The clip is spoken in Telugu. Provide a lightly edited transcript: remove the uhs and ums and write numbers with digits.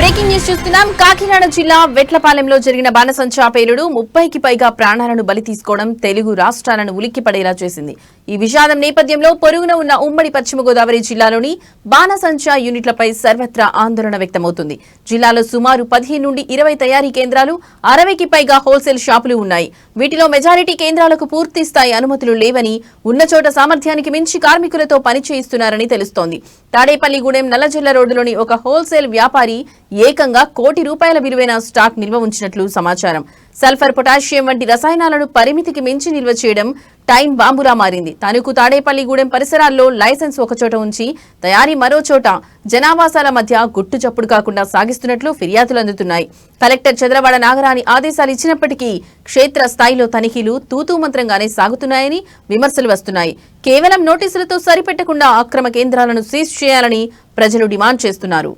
బ్రేకింగ్ న్యూస్ చూస్తున్నాం. కాకినాడ జిల్లా వెట్లపాలెంలో జరిగిన బాణసంచా పేలుడు 30కి పైగా ప్రాణాలను బలి తీసుకోవడం తెలుగు రాష్ట్రాలను ఉలిక్కిపడేలా చేసింది. ఈ విషాదం నేపథ్యంలో పొరుగున ఉన్న ఉమ్మడి పశ్చిమ గోదావరి జిల్లాలోని బాణసంచా యూనిట్లపై సర్వత్రా ఆందోళన వ్యక్తమవుతుంది. జిల్లాలో సుమారు 15 నుండి 20 తయారీ కేంద్రాలు, 60కి పైగా హోల్సేల్ షాపులు ఉన్నాయి. వీటిలో మెజారిటీ కేంద్రాలకు పూర్తి స్థాయి అనుమతులు లేవని, ఉన్న చోట సామర్థ్యానికి మించి కార్మికులతో పని చేయిస్తున్నారని తెలుస్తోంది. తాడేపల్లిగూడెం నల్లజల్ల రోడ్డులోని ఒక హోల్సేల్ వ్యాపారి ఏకంగా ₹1 కోటి విలువైన స్టాక్ నిల్వ ఉంచినట్లు సమాచారం. సల్ఫర్, పొటాషియం వంటి రసాయనాలను పరిమితికి మించి నిల్వ చేయడం టైం బాంబులా మారింది. తణుకు తాడేపల్లిగూడెం పరిసరాల్లో లైసెన్స్ ఒకచోట ఉంచి తయారీ మరో చోట జనావాసాల మధ్య గుట్టు చప్పుడు కాకుండా సాగిస్తున్నట్లు ఫిర్యాదులు అందుతున్నాయి. కలెక్టర్ చంద్రవాడ నాగరాణి ఆదేశాలు ఇచ్చినప్పటికీ క్షేత్ర స్థాయిలో తనిఖీలు తూతూ మంత్రంగానే సాగుతున్నాయని విమర్శలు వస్తున్నాయి. కేవలం నోటీసులతో సరిపెట్టకుండా అక్రమ కేంద్రాలను సీజ్ చేయాలని ప్రజలు డిమాండ్ చేస్తున్నారు.